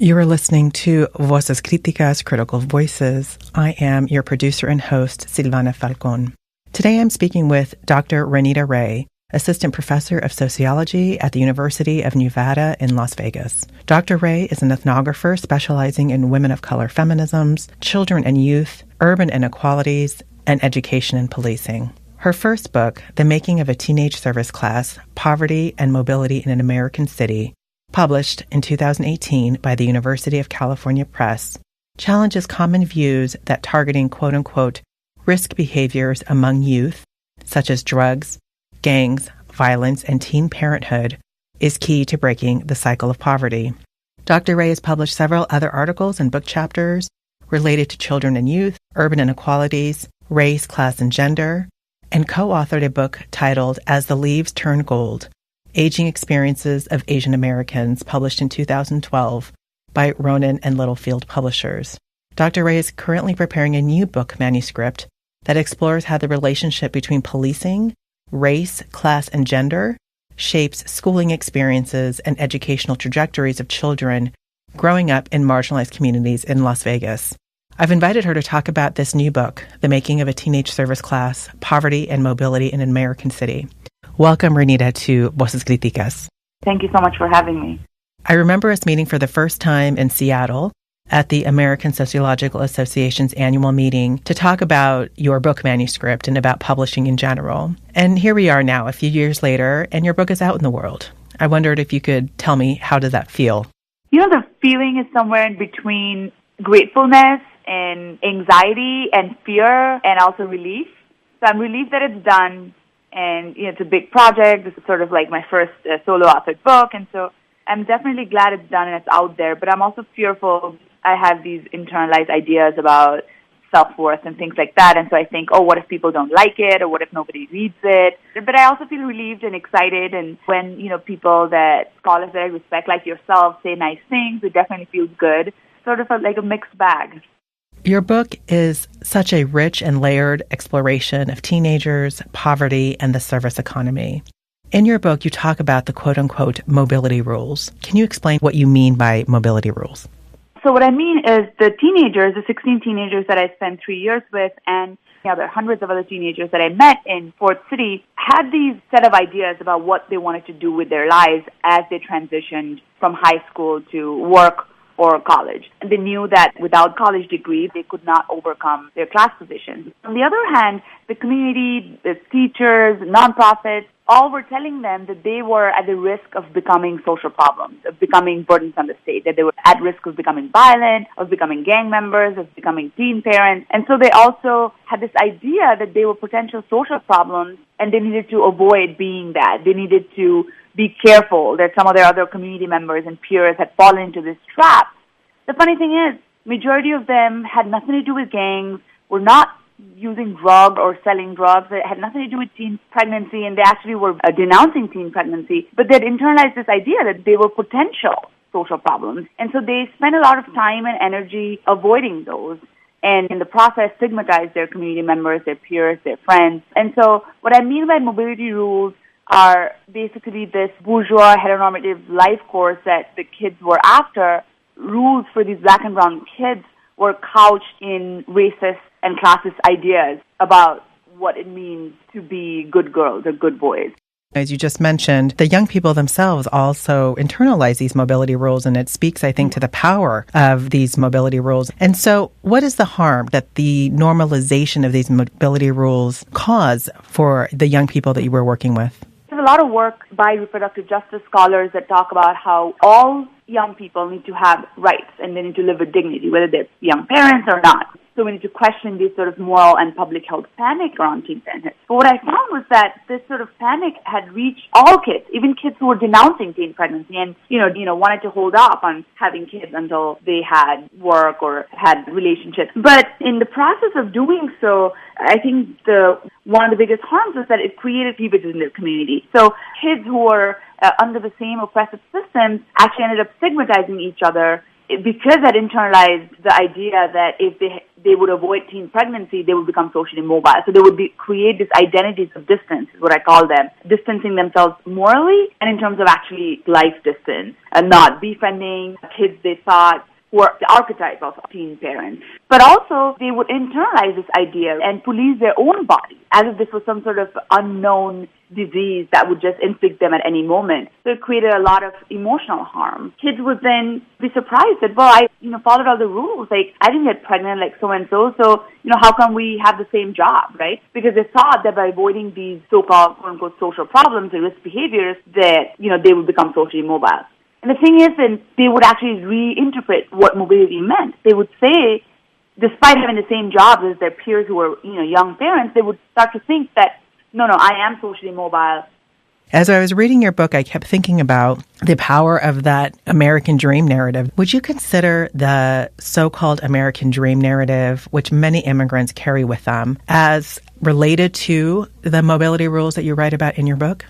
You are listening to Voces, Críticas, Critical Voices. I am your producer and host, Silvana Falcon. Today I'm speaking with Dr. Ranita Ray, Assistant Professor of Sociology at the University of Nevada in Las Vegas. Dr. Ray is an ethnographer specializing in women of color feminisms, children and youth, urban inequalities, and education and policing. Her first book, The Making of a Teenage Service Class, Poverty and Mobility in an American City, published in 2018 by the University of California Press, challenges common views that targeting quote-unquote risk behaviors among youth, such as drugs, gangs, violence, and teen parenthood, is key to breaking the cycle of poverty. Dr. Ray has published several other articles and book chapters related to children and youth, urban inequalities, race, class, and gender, and co-authored a book titled As the Leaves Turn Gold, Aging Experiences of Asian Americans, published in 2012 by Ronan and Littlefield Publishers. Dr. Ray is currently preparing a new book manuscript that explores how the relationship between policing, race, class, and gender shapes schooling experiences and educational trajectories of children growing up in marginalized communities in Las Vegas. I've invited her to talk about this new book, The Making of a Teenage Service Class, Poverty and Mobility in an American City. Welcome, Ranita, to Voces Críticas. Thank you so much for having me. I remember us meeting for the first time in Seattle at the American Sociological Association's annual meeting to talk about your book manuscript and about publishing in general. And here we are now, a few years later, and your book is out in the world. I wondered if you could tell me, how does that feel? You know, the feeling is somewhere in between gratefulness and anxiety and fear and also relief. So I'm relieved that it's done. And, it's a big project. This is sort of like my first solo authored book. And so I'm definitely glad it's done and it's out there. But I'm also fearful. I have these internalized ideas about self-worth and things like that. And so I think, what if people don't like it? Or what if nobody reads it? But I also feel relieved and excited. And when, people scholars that I respect, like yourself, say nice things, it definitely feels good. Sort of like a mixed bag. Your book is such a rich and layered exploration of teenagers, poverty, and the service economy. In your book, you talk about the quote-unquote mobility rules. Can you explain what you mean by mobility rules? So what I mean is the 16 teenagers that I spent 3 years with, and there are hundreds of other teenagers that I met in Fort City, had these set of ideas about what they wanted to do with their lives as they transitioned from high school to work or college. And they knew that without college degrees, they could not overcome their class positions. On the other hand, the community, the teachers, nonprofits, all were telling them that they were at the risk of becoming social problems, of becoming burdens on the state, that they were at risk of becoming violent, of becoming gang members, of becoming teen parents. And so they also had this idea that they were potential social problems and they needed to avoid being that. They needed to be careful that some of their other community members and peers had fallen into this trap. The funny thing is, majority of them had nothing to do with gangs, were not using drugs or selling drugs. It had nothing to do with teen pregnancy, and they actually were denouncing teen pregnancy. But they'd internalized this idea that they were potential social problems. And so they spent a lot of time and energy avoiding those, and in the process stigmatized their community members, their peers, their friends. And so what I mean by mobility rules are basically this bourgeois heteronormative life course that the kids were after. Rules for these black and brown kids were couched in racist and classist ideas about what it means to be good girls or good boys. As you just mentioned, the young people themselves also internalize these mobility rules, and it speaks, I think, to the power of these mobility rules. And so what is the harm that the normalization of these mobility rules cause for the young people that you were working with? There's a lot of work by reproductive justice scholars that talk about how all young people need to have rights and they need to live with dignity, whether they're young parents or not. So we need to question this sort of moral and public health panic around teen parenthood. But what I found was that this sort of panic had reached all kids, even kids who were denouncing teen pregnancy and, wanted to hold off on having kids until they had work or had relationships. But in the process of doing so, I think one of the biggest harms was that it created cleavage in their community. So kids who were under the same oppressive systems actually ended up stigmatizing each other because I'd internalized the idea that if they would avoid teen pregnancy, they would become socially mobile. So they would create these identities of distance, is what I call them, distancing themselves morally and in terms of actually life distance, and not befriending kids they thought were the archetype of teen parents. But also, they would internalize this idea and police their own body as if this was some sort of unknown disease that would just inflict them at any moment. So it created a lot of emotional harm. Kids would then be surprised that, well, I followed all the rules. Like, I didn't get pregnant like so-and-so, so, how come we have the same job, right? Because they thought that by avoiding these so-called, quote-unquote, social problems or risk behaviors that, they would become socially mobile. And the thing is, then they would actually reinterpret what mobility meant. They would say, despite having the same jobs as their peers who were, young parents, they would start to think that, no, I am socially mobile. As I was reading your book, I kept thinking about the power of that American dream narrative. Would you consider the so-called American dream narrative, which many immigrants carry with them, as related to the mobility rules that you write about in your book?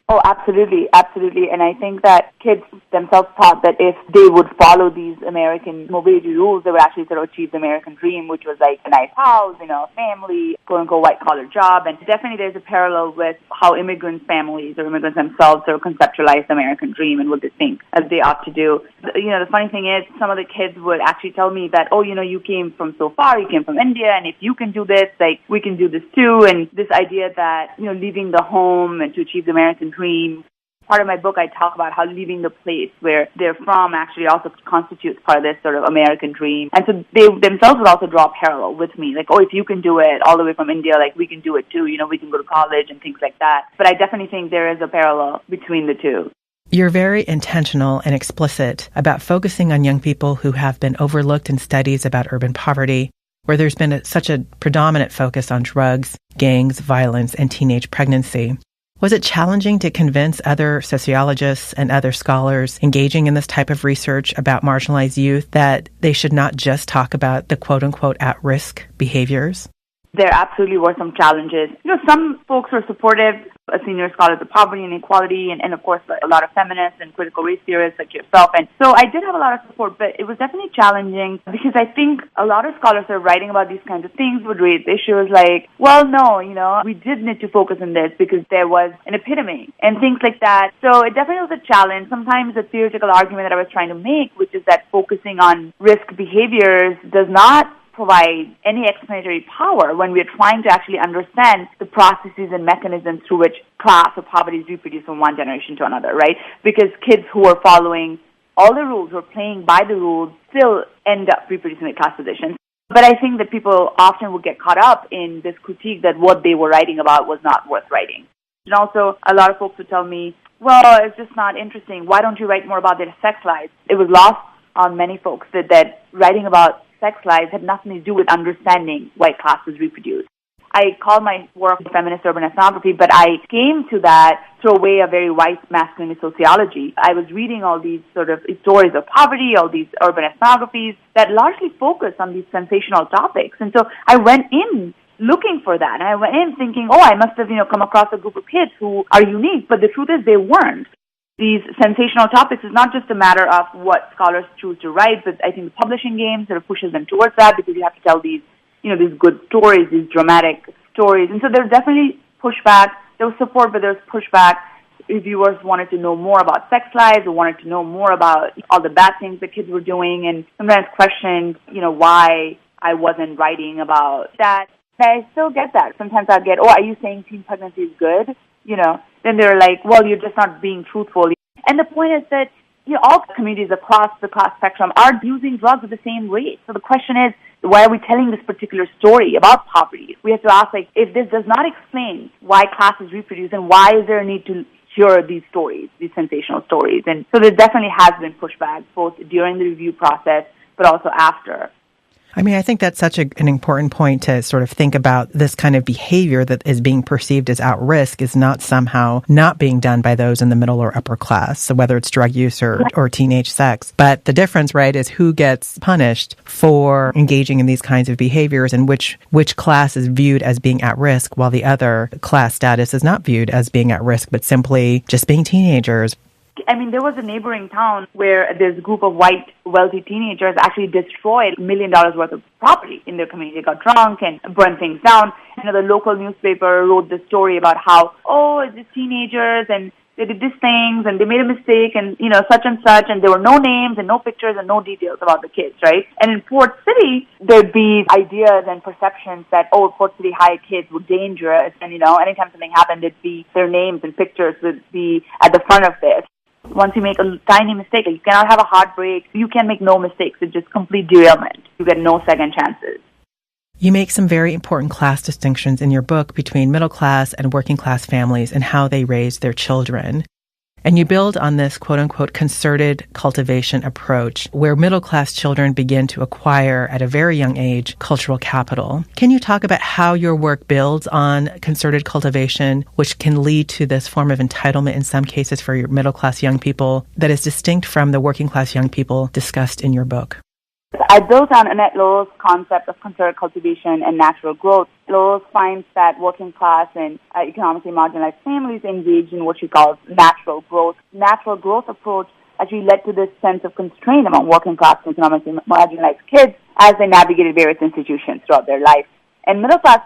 Oh, absolutely, absolutely. And I think that kids themselves thought that if they would follow these American mobility rules, they would actually sort of achieve the American dream, which was like a nice house, a family, quote-unquote, white-collar job. And definitely there's a parallel with how immigrant families or immigrants themselves sort of conceptualize the American dream and what they think as they ought to do. The funny thing is, some of the kids would actually tell me that, you came from so far, you came from India, and if you can do this, like, we can do this too. And this idea that, leaving the home and to achieve the American dream. Part of my book, I talk about how leaving the place where they're from actually also constitutes part of this sort of American dream. And so they themselves would also draw a parallel with me. Like, if you can do it all the way from India, like, we can do it too. We can go to college and things like that. But I definitely think there is a parallel between the two. You're very intentional and explicit about focusing on young people who have been overlooked in studies about urban poverty, where there's been such a predominant focus on drugs, gangs, violence, and teenage pregnancy. Was it challenging to convince other sociologists and other scholars engaging in this type of research about marginalized youth that they should not just talk about the quote-unquote at-risk behaviors? There absolutely were some challenges. Some folks were supportive, senior scholars of poverty and inequality, and of course, a lot of feminists and critical race theorists like yourself. And so I did have a lot of support, but it was definitely challenging because I think a lot of scholars who are writing about these kinds of things would raise issues like, well, no, we did need to focus on this because there was an epidemic and things like that. So it definitely was a challenge. Sometimes the theoretical argument that I was trying to make, which is that focusing on risk behaviors does not provide any explanatory power when we're trying to actually understand the processes and mechanisms through which class or poverty is reproduced from one generation to another, right? Because kids who are following all the rules, who are playing by the rules, still end up reproducing the class positions. But I think that people often would get caught up in this critique that what they were writing about was not worth writing. And also, a lot of folks would tell me, well, it's just not interesting. Why don't you write more about their sex lives? It was lost on many folks that writing about sex lives had nothing to do with understanding why classes reproduce. I call my work feminist urban ethnography, but I came to that through a way of very white masculine sociology. I was reading all these sort of stories of poverty, all these urban ethnographies that largely focus on these sensational topics. And so I went in looking for that. And I went in thinking, I must have, come across a group of kids who are unique, but the truth is they weren't. These sensational topics is not just a matter of what scholars choose to write, but I think the publishing game sort of pushes them towards that because you have to tell these, these good stories, these dramatic stories. And so there's definitely pushback. There was support, but there was pushback. Reviewers wanted to know more about sex lives, or wanted to know more about all the bad things the kids were doing, and sometimes questioned, why I wasn't writing about that. And I still get that. Sometimes I'll get, are you saying teen pregnancy is good? Then they're like, well, you're just not being truthful. And the point is that all communities across the class spectrum are using drugs at the same rate. So the question is, why are we telling this particular story about poverty? We have to ask, if this does not explain why classes reproduce, then why is there a need to hear these stories, these sensational stories? And so there definitely has been pushback, both during the review process, but also after. I think that's such an important point to sort of think about. This kind of behavior that is being perceived as at risk is not somehow not being done by those in the middle or upper class. So whether it's drug use or teenage sex. But the difference, right, is who gets punished for engaging in these kinds of behaviors and which class is viewed as being at risk while the other class status is not viewed as being at risk, but simply just being teenagers. I mean, there was a neighboring town where this group of white, wealthy teenagers actually destroyed $1 million worth of property in their community. They got drunk and burned things down. You know, the local newspaper wrote this story about how, it's just teenagers and they did these things and they made a mistake and, such and such, and there were no names and no pictures and no details about the kids, right? And in Port City, there'd be ideas and perceptions that, Port City high kids were dangerous and, anytime something happened, it'd be their names and pictures would be at the front of this. Once you make a tiny mistake, you cannot have a heartbreak. You can make no mistakes. It's just complete derailment. You get no second chances. You make some very important class distinctions in your book between middle-class and working-class families and how they raise their children. And you build on this quote-unquote concerted cultivation approach where middle-class children begin to acquire at a very young age cultural capital. Can you talk about how your work builds on concerted cultivation, which can lead to this form of entitlement in some cases for your middle-class young people that is distinct from the working-class young people discussed in your book? I built on Annette Laurel's concept of concerted cultivation and natural growth. Laurel finds that working class and economically marginalized families engage in what she calls natural growth. Natural growth approach actually led to this sense of constraint among working class and economically marginalized kids as they navigated various institutions throughout their life. And middle-class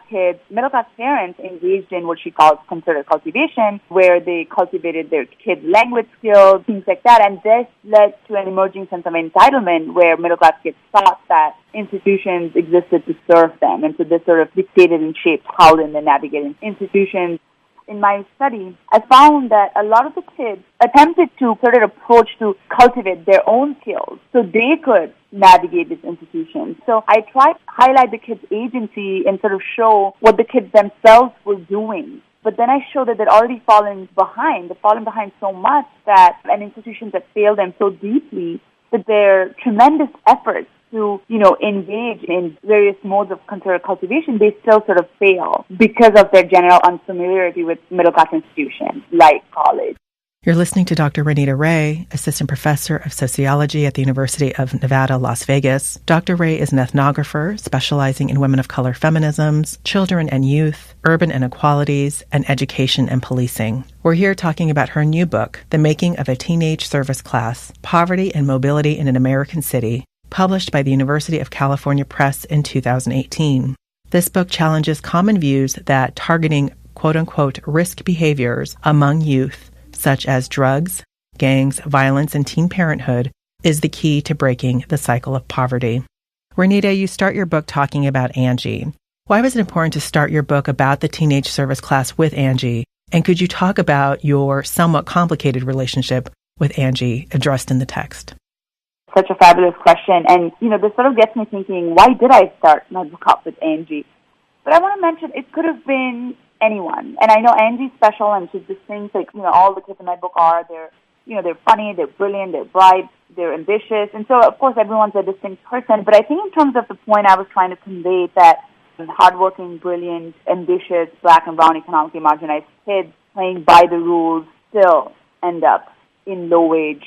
parents engaged in what she calls concerted cultivation, where they cultivated their kids' language skills, things like that. And this led to an emerging sense of entitlement where middle-class kids thought that institutions existed to serve them. And so this sort of dictated and shaped how they navigated institutions. In my study, I found that a lot of the kids attempted to sort of approach to cultivate their own skills so they could navigate these institutions. So I tried to highlight the kids' agency and sort of show what the kids themselves were doing. But then I showed that they'd already fallen behind. They'd fallen behind so much that an institution that failed them so deeply that their tremendous efforts to, engage in various modes of concerted cultivation, they still sort of fail because of their general unfamiliarity with middle-class institutions like college. You're listening to Dr. Ranita Ray, Assistant Professor of Sociology at the University of Nevada, Las Vegas. Dr. Ray is an ethnographer specializing in women of color feminisms, children and youth, urban inequalities, and education and policing. We're here talking about her new book, The Making of a Teenage Service Class, Poverty and Mobility in an American City, published by the University of California Press in 2018. This book challenges common views that targeting quote-unquote risk behaviors among youth, such as drugs, gangs, violence, and teen parenthood, is the key to breaking the cycle of poverty. Ranita, you start your book talking about Angie. Why was it important to start your book about the teenage service class with Angie? And could you talk about your somewhat complicated relationship with Angie addressed in the text? Such a fabulous question. And, this sort of gets me thinking, why did I start my book off with Angie? But I want to mention it could have been anyone. And I know Angie's special and she's distinct. Like, all the kids in my book are, they're funny, they're brilliant, they're bright, they're ambitious. And so, of course, everyone's a distinct person. But I think in terms of the point I was trying to convey that hardworking, brilliant, ambitious, black and brown economically marginalized kids playing by the rules still end up in low-wage,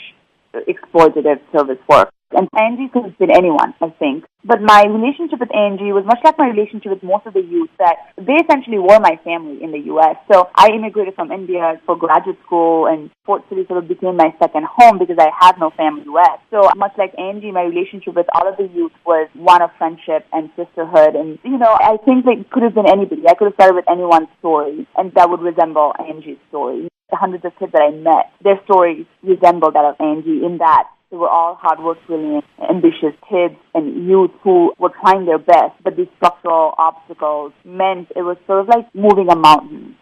exploitative service work. And Angie could have been anyone, I think. But my relationship with Angie was much like my relationship with most of the youth, that they essentially were my family in the U.S. So I immigrated from India for graduate school, and Port City sort of became my second home because I had no family left. So much like Angie, my relationship with all of the youth was one of friendship and sisterhood. And, I think it could have been anybody. I could have started with anyone's story, and that would resemble Angie's story. The hundreds of kids that I met, their stories resembled that of Angie in that they were all hard-working, brilliant, ambitious kids and youth who were trying their best, but these structural obstacles meant it was sort of like moving a mountain.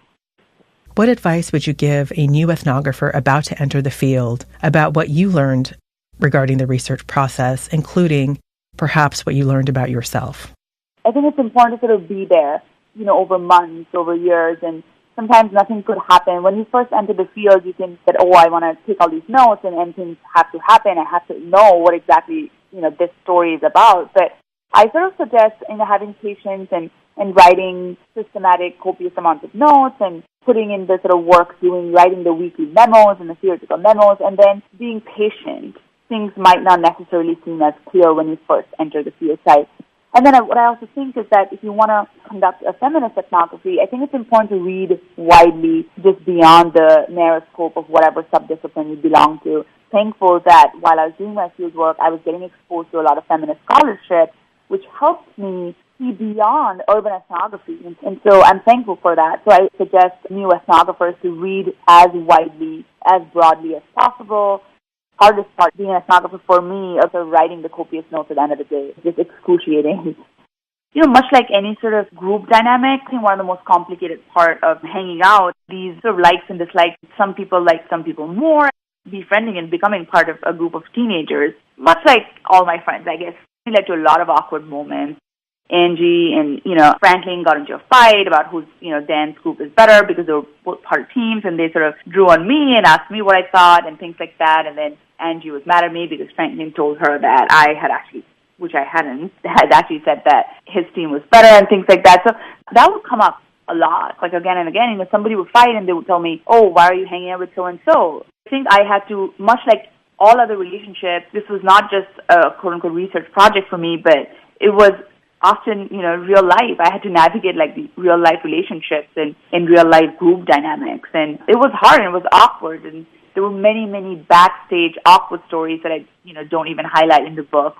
What advice would you give a new ethnographer about to enter the field about what you learned regarding the research process, including perhaps what you learned about yourself? I think it's important to sort of be there, over months, over years, and sometimes nothing could happen. When you first enter the field, you think that, I want to take all these notes and things have to happen. I have to know what exactly, this story is about. But I sort of suggest, having patience and writing systematic, copious amounts of notes and putting in the sort of work, writing the weekly memos and the theoretical memos, and then being patient. Things might not necessarily seem as clear when you first enter the field site. And then what I also think is that if you want to conduct a feminist ethnography, I think it's important to read widely, just beyond the narrow scope of whatever subdiscipline you belong to. Thankful that while I was doing my field work, I was getting exposed to a lot of feminist scholarship, which helped me see beyond urban ethnography. And so I'm thankful for that. So I suggest new ethnographers to read as widely, as broadly as possible. Hardest part being an ethnographer for me, also writing the copious notes at the end of the day, is just excruciating. Much like any sort of group dynamic, I think one of the most complicated part of hanging out, these sort of likes and dislikes, some people like some people more, befriending and becoming part of a group of teenagers, much like all my friends, I guess, it led to a lot of awkward moments. Angie and, Franklin got into a fight about whose, dance group is better because they were both part of teams, and they sort of drew on me and asked me what I thought and things like that. And then Angie was mad at me because Franklin told her that I had actually, which I hadn't, had actually said that his team was better and things like that. So that would come up a lot, like again and again. Somebody would fight and they would tell me, oh, why are you hanging out with so-and-so? I think I had to, much like all other relationships, this was not just a quote-unquote research project for me, but it was often, real life. I had to navigate like the real life relationships and in real life group dynamics. And it was hard and it was awkward. And there were many, many backstage awkward stories that I, don't even highlight in the book.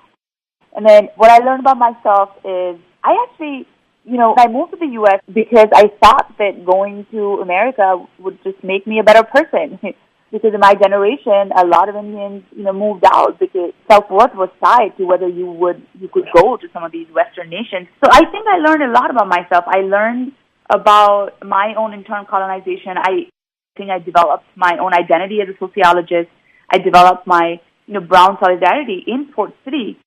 And then what I learned about myself is I actually, I moved to the U.S. because I thought that going to America would just make me a better person. Because in my generation, a lot of Indians, moved out because self-worth was tied to whether you could go to some of these Western nations. So I think I learned a lot about myself. I learned about my own internal colonization. I think I developed my own identity as a sociologist. I developed my, brown solidarity in Port City.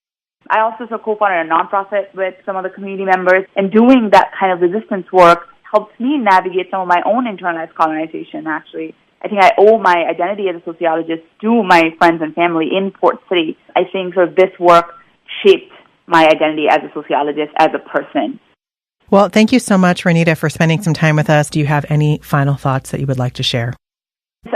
I also co-founded a nonprofit with some of the community members, and doing that kind of resistance work helped me navigate some of my own internalized colonization, actually. I think I owe my identity as a sociologist to my friends and family in Port City. I think sort of this work shaped my identity as a sociologist, as a person. Well, thank you so much, Ranita, for spending some time with us. Do you have any final thoughts that you would like to share?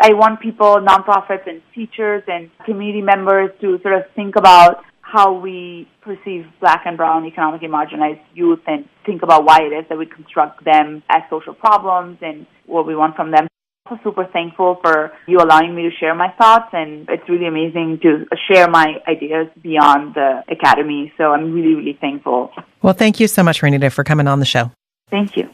I want people, nonprofits and teachers and community members to sort of think about how we perceive Black and brown economically marginalized youth and think about why it is that we construct them as social problems and what we want from them. I'm super thankful for you allowing me to share my thoughts, and it's really amazing to share my ideas beyond the academy. So I'm really, really thankful. Well, thank you so much, Ranita, for coming on the show. Thank you.